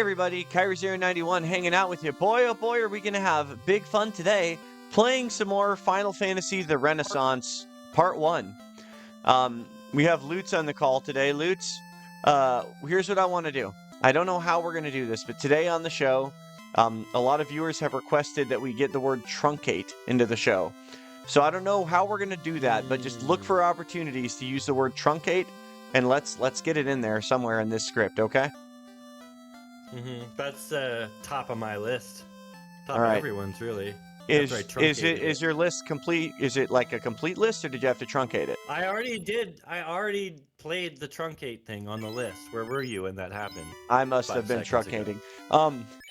everybody, Kyrie091 hanging out with you. Boy, oh boy, are we going to have big fun today playing some more Final Fantasy The Renaissance Part 1. We have Lutes on the call today. Lutes, here's what I want to do. I don't know how we're going to do this, but today on the show, a lot of viewers have requested that we get the word truncate into the show. So I don't know how we're going to do that, but just look for opportunities to use the word truncate, and let's get it in there somewhere in this script, okay? That's top of my list. Top All right. of everyone's, really. Is your list complete? Is it like a complete list, or did you have to truncate it? I already did. I already played the truncate thing on the list. Where were you when that happened? I must have been truncating.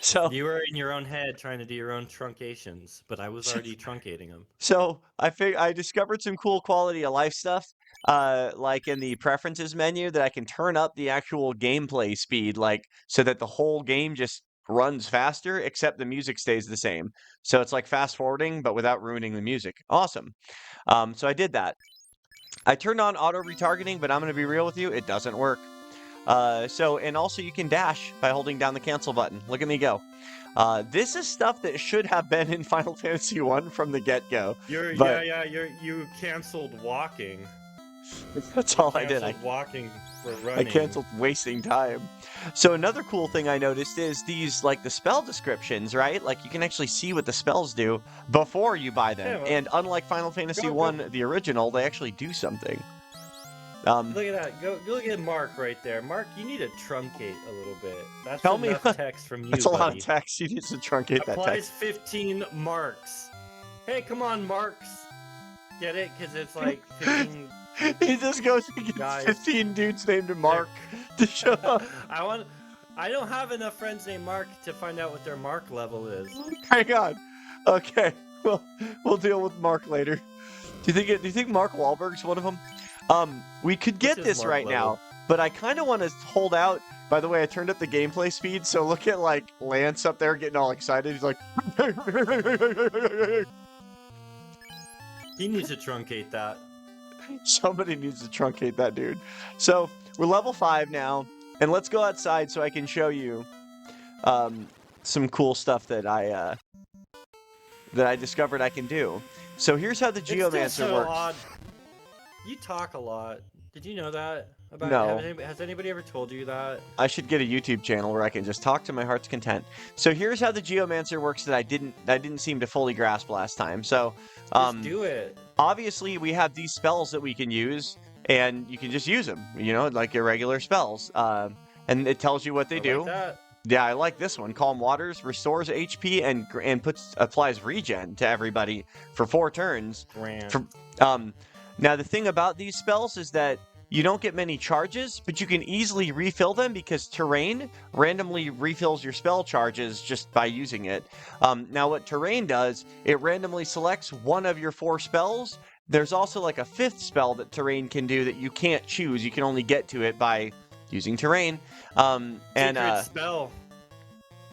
So you were in your own head trying to do your own truncations, but I was already truncating them. So I discovered some cool quality of life stuff, like in the preferences menu, that I can turn up the actual gameplay speed, like so that the whole game just runs faster, except the music stays the same. So it's like fast forwarding, but without ruining the music. Awesome. So I did that. I turned on auto retargeting, but I'm going to be real with you, it doesn't work. And also you can dash by holding down the cancel button. Look at me go. This is stuff that should have been in Final Fantasy 1 from the get-go. You canceled walking. That's all I did. Walking for running. I canceled wasting time. So another cool thing I noticed is these, like, the spell descriptions, right? Like, you can actually see what the spells do before you buy them. Yeah, well, and unlike Final Fantasy 1, the original, they actually do something. Look at that. Go look at Mark right there. Mark, you need to truncate a little bit. That's Tell enough me, text from you, That's a buddy. lot of text. You need to truncate that Applies text. 15 marks. Hey, come on, Marks. Get it? Because it's like 15... He just goes and gets 15 dudes named Mark to show up. I don't have enough friends named Mark to find out what their Mark level is. Hang on. Okay. Well, we'll deal with Mark later. Do you think Mark Wahlberg's one of them? We could get this right now, but I kind of want to hold out. By the way, I turned up the gameplay speed, so look at, like, Lance up there getting all excited. He's like... He needs to truncate that. Somebody needs to truncate that dude. So, we're level 5 now, and let's go outside so I can show you some cool stuff that I discovered I can do. So here's how the Geomancer works. Odd. You talk a lot. Did you know that? No. Has anybody ever told you that? I should get a YouTube channel where I can just talk to my heart's content. So here's how the Geomancer works that I didn't seem to fully grasp last time. So just do it. Obviously, we have these spells that we can use, and you can just use them, you know, like your regular spells. And it tells you what they do. Like that. Yeah, I like this one. Calm Waters restores HP and applies regen to everybody for 4 turns. Now, the thing about these spells is that you don't get many charges, but you can easily refill them because Terrain randomly refills your spell charges just by using it. Now, what Terrain does, it randomly selects one of your 4 spells. There's also like a 5th spell that Terrain can do that you can't choose. You can only get to it by using Terrain. Secret spell.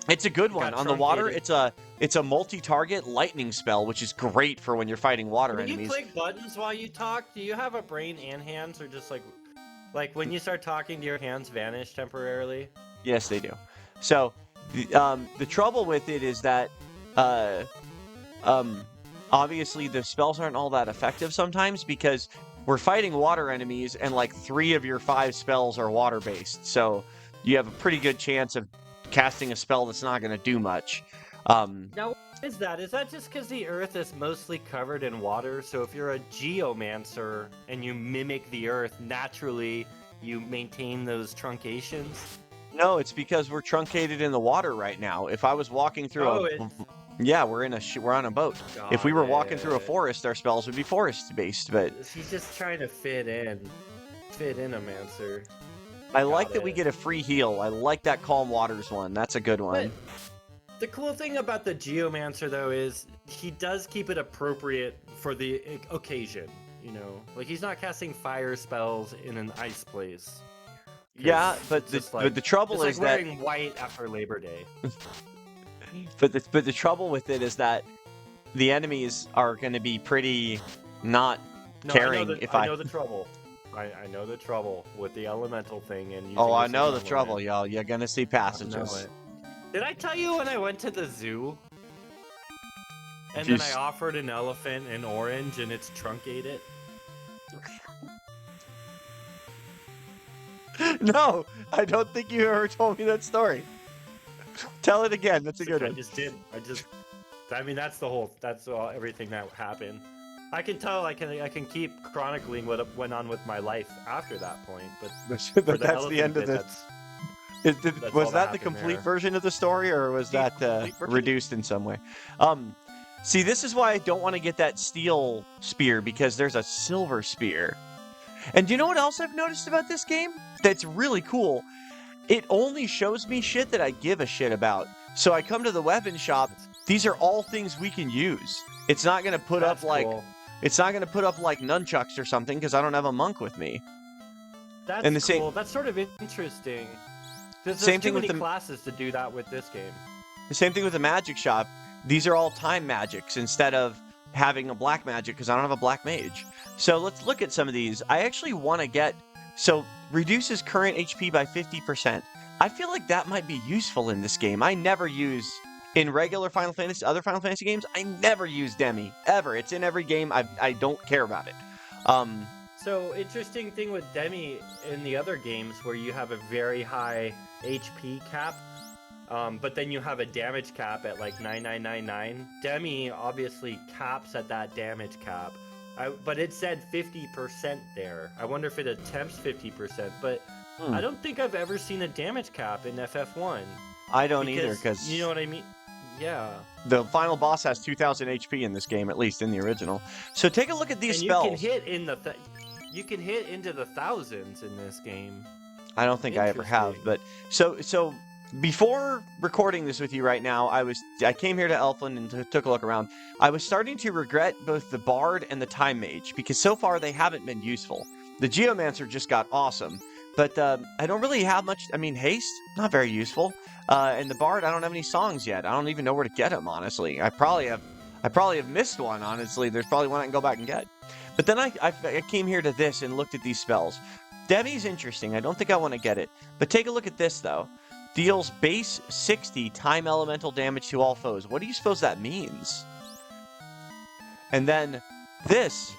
It's a good one. On the water, it's a multi-target lightning spell, which is great for when you're fighting water enemies. Do you click buttons while you talk? Do you have a brain and hands, or just like when you start talking, do your hands vanish temporarily? Yes, they do. So the trouble with it is that obviously the spells aren't all that effective sometimes because we're fighting water enemies, and like 3 of your 5 spells are water-based. So you have a pretty good chance of casting a spell that's not going to do much. Now, what is that? Is that just because the Earth is mostly covered in water? So if you're a geomancer and you mimic the Earth, naturally you maintain those truncations? No, it's because we're truncated in the water right now. If I was walking through yeah, we're on a boat. If we were walking through a forest, our spells would be forest-based, but... He's just trying to fit in a Mancer. I like that we get a free heal. I like that Calm Waters one. That's a good one. But the cool thing about the Geomancer, though, is he does keep it appropriate for the occasion, you know? Like, he's not casting fire spells in an ice place. Yeah, but the trouble is that... wearing white after Labor Day. But the trouble with it is that the enemies are going to be pretty not caring. I know the trouble. I know the trouble with the elemental thing and using I know the trouble, y'all. You're gonna see passages. Did I tell you when I went to the zoo? And then I offered an elephant an orange and it's truncated? No, I don't think you ever told me that story. Tell it again. That's a good I one. just did. I mean, that's everything that happened. I can tell. I can keep chronicling what went on with my life after that point. But for That's the end of bit, this. Was that the complete version of the story, or was that reduced in some way? See, this is why I don't want to get that steel spear, because there's a silver spear. And do you know what else I've noticed about this game that's really cool? It only shows me shit that I give a shit about. So I come to the weapon shop. These are all things we can use. It's not gonna put up like it's not gonna put up like nunchucks or something because I don't have a monk with me. That's cool. That's sort of interesting. There's too many classes to do that with this game. The same thing with the magic shop. These are all time magics instead of having a black magic because I don't have a black mage. So let's look at some of these. I actually want to get... So, reduces current HP by 50%. I feel like that might be useful in this game. I never use... In regular Final Fantasy, other Final Fantasy games, I never use Demi. Ever. It's in every game. I don't care about it. So, interesting thing with Demi in the other games where you have a very high HP cap, but then you have a damage cap at like 9999. Demi obviously caps at that damage cap. But it said 50% there. I wonder if it attempts 50%, but I don't think I've ever seen a damage cap in FF1. I don't either, because... You know what I mean? Yeah. The final boss has 2,000 HP in this game, at least in the original. So take a look at these spells. You can hit in the... You can hit into the thousands in this game. I don't think I ever have, but... So before recording this with you right now, I came here to Elfland and took a look around. I was starting to regret both the Bard and the Time Mage, because so far they haven't been useful. The Geomancer just got awesome, but I don't really have much... I mean, Haste, not very useful. And the Bard, I don't have any songs yet. I don't even know where to get them, honestly. I probably have missed one, honestly. There's probably one I can go back and get. But then I came here to this and looked at these spells. Demi's interesting. I don't think I want to get it. But take a look at this, though. Deals base 60 time elemental damage to all foes. What do you suppose that means? And then this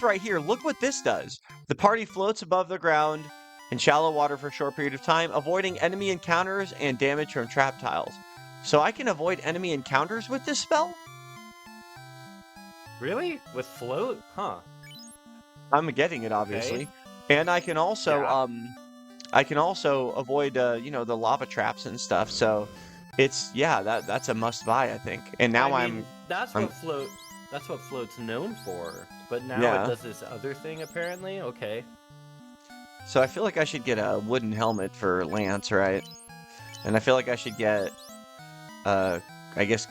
right here, look what this does. The party floats above the ground in shallow water for a short period of time, avoiding enemy encounters and damage from trap tiles. So I can avoid enemy encounters with this spell? Really? With float? Huh. I'm getting it, obviously. Okay. And I can also avoid the lava traps and stuff. So it's that's a must buy, I think. And now that's what float's known for. But now it does this other thing apparently. Okay. So I feel like I should get a wooden helmet for Lance, right? And I feel like I should get I guess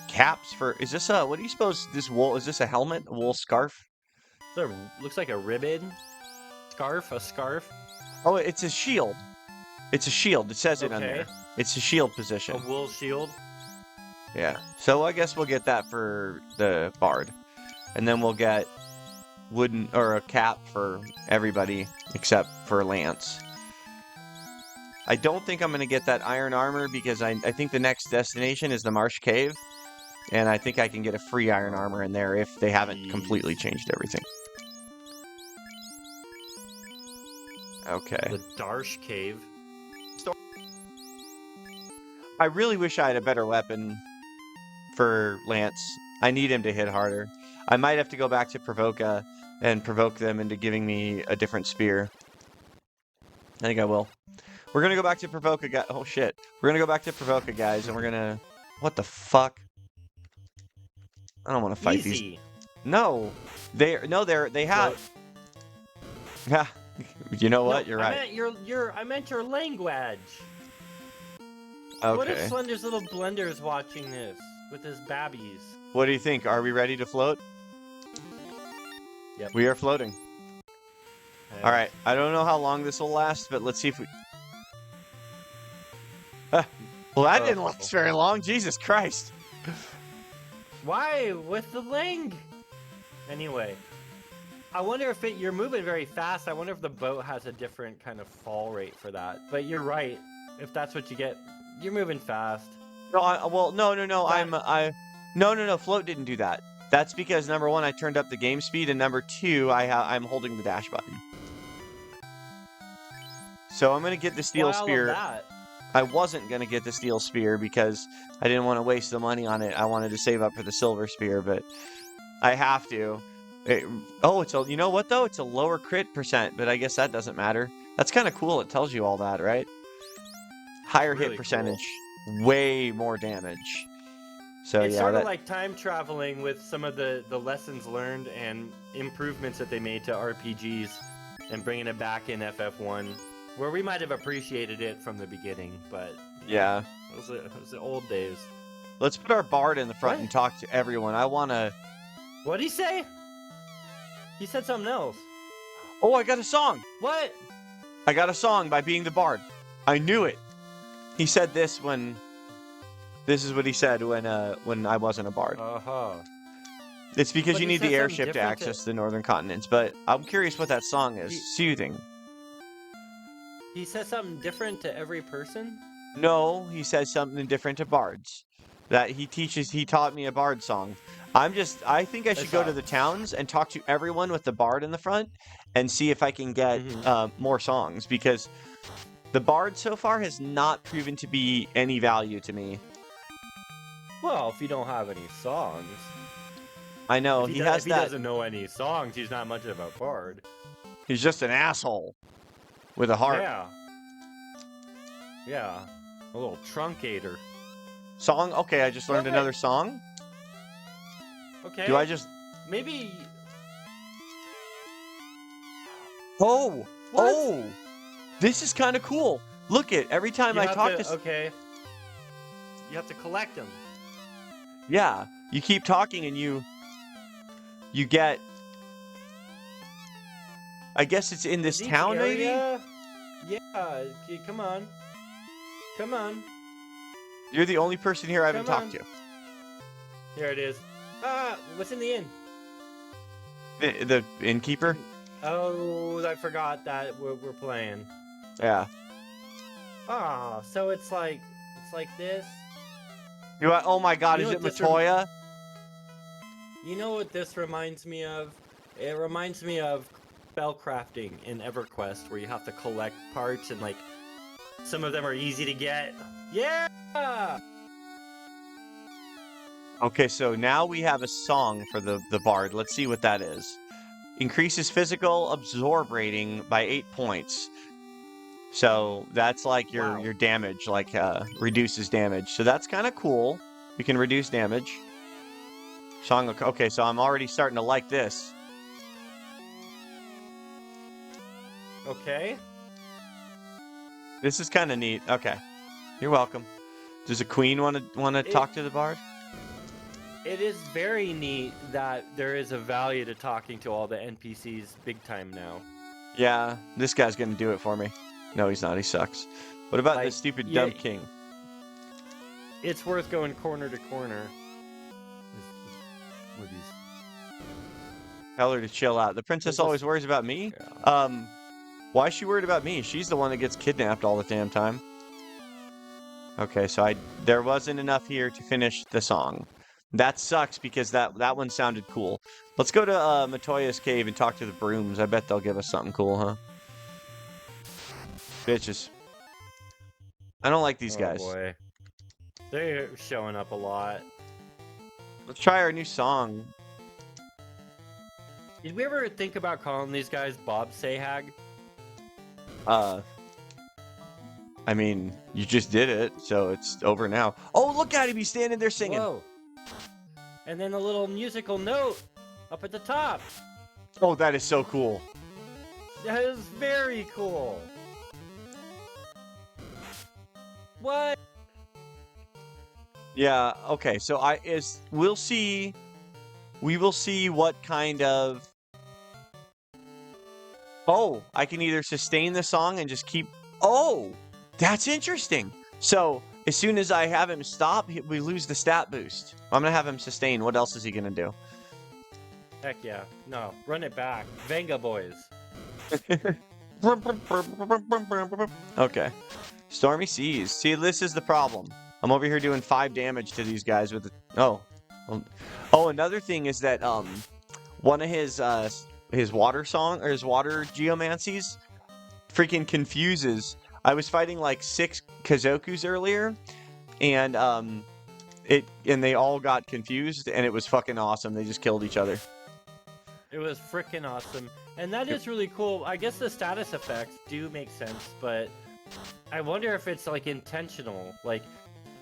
caps for... Is this what do you suppose this wool... Is this a helmet? A wool scarf? Looks like a ribbon. A scarf. Oh, it's a shield. It's a shield. It says it on there. It's a shield position. A wool shield? Yeah. So I guess we'll get that for the Bard. And then we'll get wooden... Or a cap for everybody except for Lance. I don't think I'm going to get that iron armor because I think the next destination is the Marsh Cave. And I think I can get a free iron armor in there if they haven't completely changed everything. Okay. The Darsh Cave. I really wish I had a better weapon for Lance. I need him to hit harder. I might have to go back to Pravoka and provoke them into giving me a different spear. I think I will. We're going to go back to Pravoka, guys. Oh, shit. We're going to go back to Pravoka, guys, and we're going to... What the fuck? I don't want to fight these. No. They have... Yeah. You know what? You're right. I meant your language. Okay. What if Slender's little blender is watching this with his babbies? What do you think? Are we ready to float? Yep. We are floating. Okay. All right. I don't know how long this will last, but let's see if we... well, that didn't last very long. Jesus Christ. Why? With the ling? Anyway. I wonder if you're moving very fast. I wonder if the boat has a different kind of fall rate for that. But you're right. If that's what you get, You're moving fast. No, well, no, no, no. That- No, no, no. Float didn't do that. That's because number one, I turned up the game speed, and number two, I'm holding the dash button. So I'm gonna get the steel Why all of spear. that? I wasn't gonna get the steel spear because I didn't want to waste the money on it. I wanted to save up for the silver spear, but I have to. You know what though? It's a lower crit percent, but I guess that doesn't matter. That's kind of cool. It tells you all that, right? Higher Really hit percentage, way more damage. So It's yeah, sort of that like time traveling with some of the lessons learned and improvements that they made to RPGs and bringing it back in FF1, where we might have appreciated it from the beginning, but yeah. it was the old days. Let's put our bard in the front What? and talk to everyone. I wanna. What'd he say? He said something else. Oh, I got a song. What? I got a song by being the bard. I knew it. He said this when. This is what he said when I wasn't a bard. Uh-huh. It's because But you he need said the something airship to different access the northern continents. But I'm curious what that song is. Soothing. He says something different to every person? No, he says something different to bards. That he taught me a bard song. I think I should go to the towns and talk to everyone with the bard in the front and see if I can get more songs, because the bard so far has not proven to be any value to me. Well, if you don't have any songs. I know, If he has if he that. doesn't know any songs, he's not much of a bard. He's just an asshole with a heart. Yeah. Yeah. A little truncator. Song? Okay, I just learned Okay. another song. Okay. Do I just... Maybe... Oh! What? Oh! This is kind of cool. Look it, every time You I have talk to... to... Okay. You have to collect them. Yeah, you keep talking and you get... I guess it's in this Is each town, maybe? area... Yeah, come on. Come on. You're the only person here I haven't Come talked on. Here it is. Ah, what's in the inn? to. The innkeeper? Oh, I forgot that we're playing. Yeah. Ah, so it's like this. Oh my god, You is know it what this Matoya? You know what this reminds me of? It reminds me of spellcrafting in EverQuest, where you have to collect parts and like some of them are easy to get. Yeah. Okay, so now we have a song for the bard. Let's see what that is. Increases physical absorb rating by 8 points. So that's like your damage, like reduces damage. So that's kind of cool. You can reduce damage. Song. Okay, so I'm already starting to like this. Okay. This is kind of neat. Okay, you're welcome. Does a queen want to talk to the bard? It is very neat that there is a value to talking to all the NPCs big time now. Yeah, this guy's gonna do it for me. No, he's not. He sucks. What about this stupid dumb king? It's worth going corner to corner. With these. Tell her to chill out. The princess always worries about me. Yeah. Why is she worried about me? She's the one that gets kidnapped all the damn time. Okay, so there wasn't enough here to finish the song. That sucks because that one sounded cool. Let's go to Matoya's cave and talk to the brooms. I bet they'll give us something cool, huh? Bitches. I don't like these guys. Oh boy. They're showing up a lot. Let's try our new song. Did we ever think about calling these guys Bob Sahag? I mean, you just did it, so it's over now. Oh, look at him! He's standing there singing. Whoa. And then a little musical note up at the top. Oh, that is so cool. That is very cool. What? Yeah, okay, so we'll see. We will see what kind of... Oh, I can either sustain the song and just keep... Oh, that's interesting. So, as soon as I have him stop, we lose the stat boost. I'm going to have him sustain. What else is he going to do? Heck yeah. No, run it back. Venga boys. Okay. Stormy Seas. See, this is the problem. I'm over here doing 5 damage to these guys with the... Oh. Oh, another thing is that one of his water song or his water geomancies freaking confuses. I was fighting like 6 Kazokus earlier, and they all got confused, and it was fucking awesome. They just killed each other. It was freaking awesome. And that is really cool. I guess the status effects do make sense, but I wonder if it's like intentional. Like,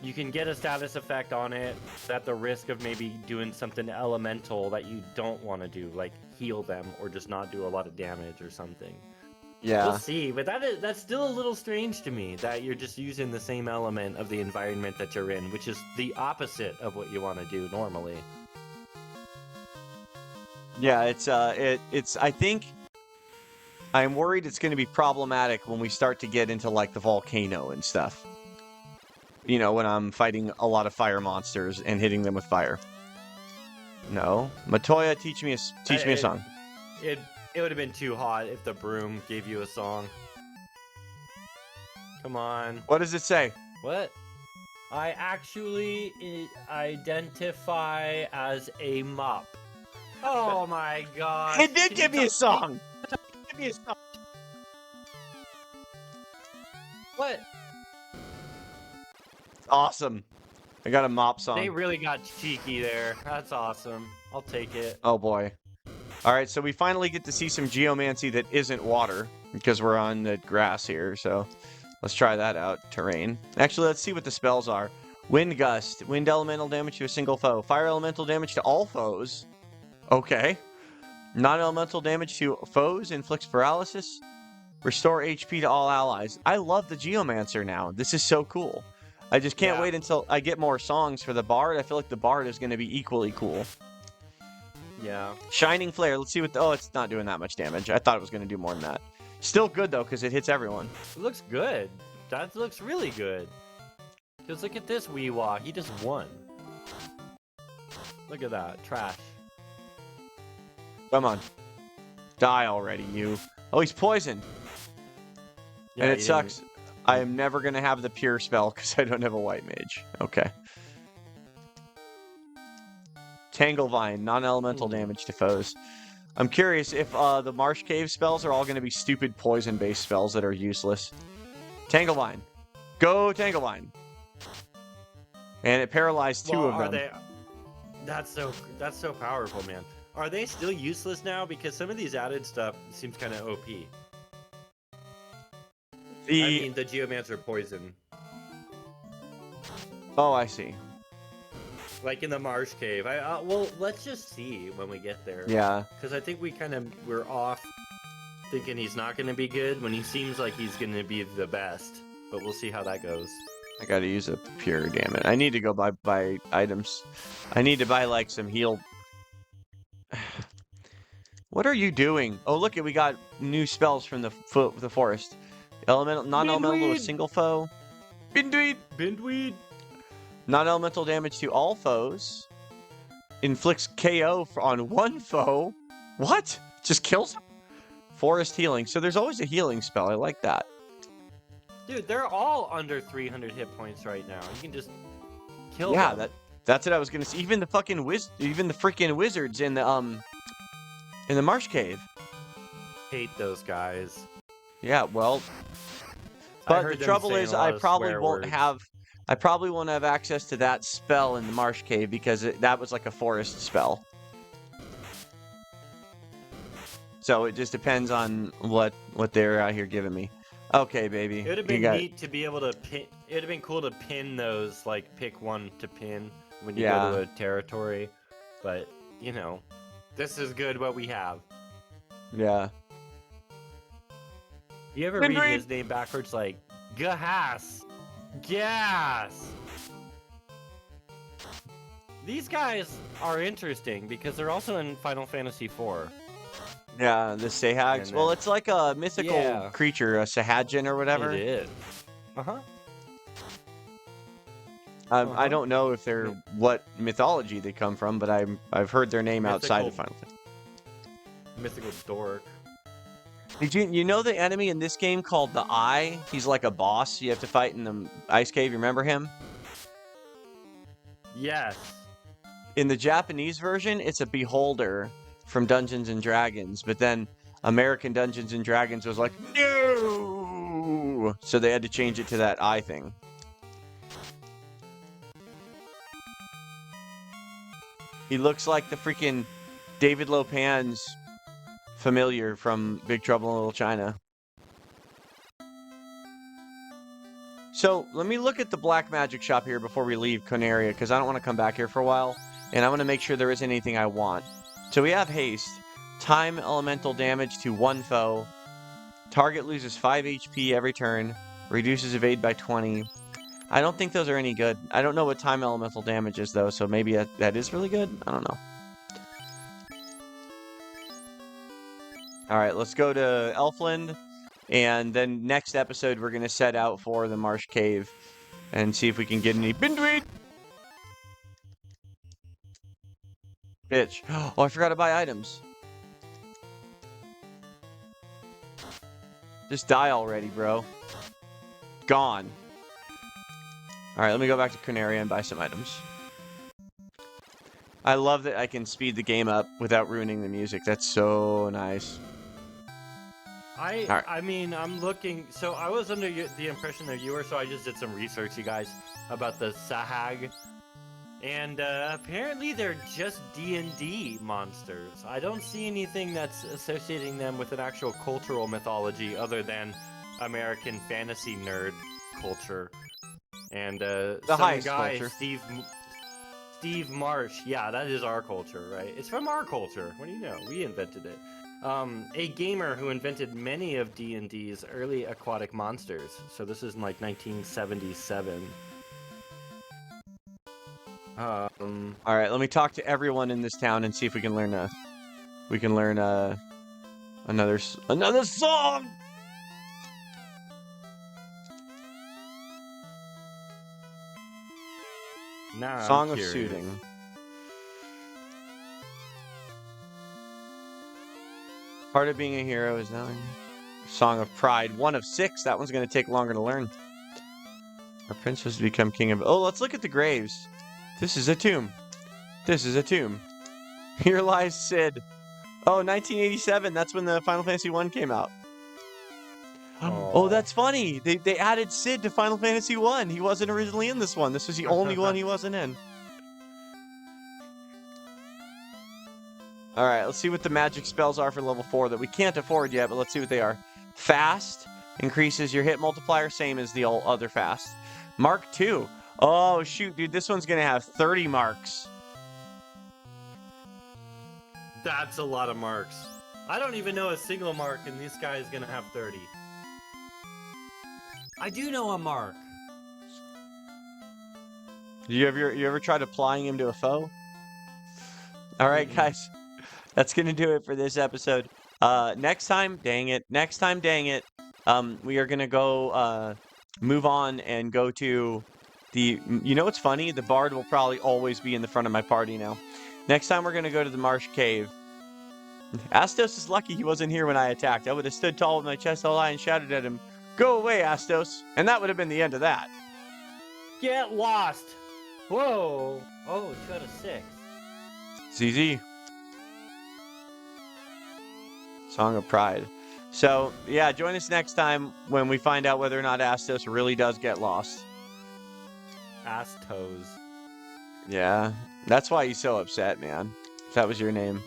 you can get a status effect on it at the risk of maybe doing something elemental that you don't want to do, like heal them or just not do a lot of damage or something. Yeah. We'll see, but that's still a little strange to me that you're just using the same element of the environment that you're in, which is the opposite of what you want to do normally. Yeah, it's I think I'm worried it's going to be problematic when we start to get into like the volcano and stuff. You know, when I'm fighting a lot of fire monsters and hitting them with fire. No, Matoya, teach me a song. It would have been too hot if the broom gave you a song. Come on. What does it say? What? I actually identify as a mop. Oh my god. It did give me a song. Give me a song. What? Awesome. I got a mop song. They really got cheeky there. That's awesome. I'll take it. Oh boy. All right, so we finally get to see some geomancy that isn't water because we're on the grass here. So let's try that out. Terrain. Actually, let's see what the spells are. Wind gust. Wind elemental damage to a single foe. Fire elemental damage to all foes. Okay. Non-elemental damage to foes. Inflicts paralysis. Restore HP to all allies. I love the Geomancer now. This is so cool. I just can't wait until I get more songs for the Bard. I feel like the Bard is going to be equally cool. Yeah. Shining Flare. Let's see what... Oh, it's not doing that much damage. I thought it was going to do more than that. Still good, though, because it hits everyone. It looks good. That looks really good. Because look at this Weewah. He just won. Look at that. Trash. Come on. Die already, you. Oh, he's poisoned. Yeah, and it sucks. I am never going to have the pure spell because I don't have a white mage. Okay. Tanglevine, non-elemental damage to foes. I'm curious if the Marsh Cave spells are all going to be stupid poison-based spells that are useless. Tanglevine. Go Tanglevine. And it paralyzed two of them. That's so powerful, man. Are they still useless now? Because some of these added stuff seems kind of OP. I mean, the Geomancer poison. Oh, I see. Like in the Marsh Cave. Well, let's just see when we get there. Yeah. Because I think we're off thinking he's not going to be good when he seems like he's going to be the best. But we'll see how that goes. I gotta use a pure, damn it. I need to go buy items. I need to buy, like, some heal... What are you doing? Oh, look, we got new spells from the forest. Elemental, non-elemental to a single foe. Bindweed! Bindweed! Non-elemental damage to all foes. Inflicts KO on one foe. What? Just kills him? Forest healing. So there's always a healing spell. I like that. Dude, they're all under 300 hit points right now. You can just kill them. Yeah, that's what I was gonna say. Even the fucking freaking wizards in the Marsh Cave. Hate those guys. Yeah, well, but the trouble is, I probably won't have access to that spell in the Marsh Cave because that was like a forest spell. So it just depends on what they're out here giving me. Okay, baby. It would have been neat to be able to pin. It would have been cool to pin those, like pick one to pin when you go to a territory. But you know, this is good what we have. Yeah. You ever read his name backwards like Gas? Gas. These guys are interesting because they're also in Final Fantasy IV. Yeah, the Sahags. Well, it's like a mythical creature, a Sahagin or whatever. It is. Uh-huh. I don't know if they're what mythology they come from, but I've heard their name outside of Final Fantasy. Mythical dork. Did you know the enemy in this game called the Eye? He's like a boss you have to fight in the ice cave. You remember him? Yes. In the Japanese version, it's a beholder from Dungeons and Dragons, but then American Dungeons and Dragons was like, no! So they had to change it to that eye thing. He looks like the freaking David Lopan's familiar from Big Trouble in Little China. So let me look at the black magic shop here before we leave Conaria, because I don't want to come back here for a while, and I want to make sure there isn't anything I want. So we have haste, time elemental damage to one foe, target loses 5 HP every turn, reduces evade by 20. I don't think those are any good. I don't know what time elemental damage is though, so maybe that is really good? I don't know. Alright, let's go to Elfland, and then next episode we're going to set out for the Marsh Cave and see if we can get any Bindweed! Bitch. Oh, I forgot to buy items. Just die already, bro. Gone. Alright, let me go back to Conaria and buy some items. I love that I can speed the game up without ruining the music. That's so nice. I mean, I'm looking. So I was under the impression that you were. So I just did some research, you guys, about the Sahag, and apparently they're just D&D monsters. I don't see anything that's associating them with an actual cultural mythology other than American fantasy nerd culture. And some guy, culture. Steve Marsh. Yeah, that is our culture, right? It's from our culture. What do you know? We invented it. A gamer who invented many of D&D's early aquatic monsters. So this is in like 1977. All right, let me talk to everyone in this town and see if we can learn another song. Now Song I'm of curious. Soothing. Part of being a hero is knowing. Song of Pride, 1 of 6. That one's going to take longer to learn. Our prince was to become king of... Oh, let's look at the graves. This is a tomb. This is a tomb. Here lies Sid. Oh, 1987. That's when the Final Fantasy 1 came out. Oh, that's funny. They added Sid to Final Fantasy 1. He wasn't originally in this one. This was the only one he wasn't in. Alright, let's see what the magic spells are for level 4 that we can't afford yet, but let's see what they are. Fast increases your hit multiplier, same as the other fast. Mark 2. Oh, shoot, dude, this one's going to have 30 marks. That's a lot of marks. I don't even know a single mark, and this guy is going to have 30. I do know a mark. You ever tried applying him to a foe? Alright, guys. That's going to do it for this episode. Next time, dang it, we are going to go move on and go to the... You know what's funny? The bard will probably always be in the front of my party now. Next time, we're going to go to the Marsh Cave. Astos is lucky he wasn't here when I attacked. I would have stood tall with my chest all high and shouted at him, "Go away, Astos!" And that would have been the end of that. Get lost! Whoa! Oh, 2 out of 6. ZZ. Song of Pride. So, yeah, join us next time when we find out whether or not Astos really does get lost. Ass toes. Yeah, that's why he's so upset, man. If that was your name.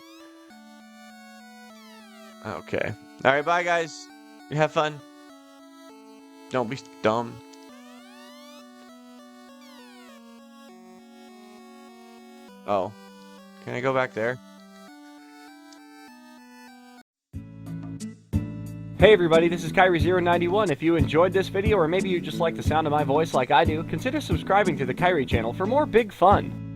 Okay. Alright, bye, guys. You have fun. Don't be dumb. Oh. Can I go back there? Hey everybody, this is Kyrie091. If you enjoyed this video, or maybe you just like the sound of my voice like I do, consider subscribing to the Kyrie channel for more big fun.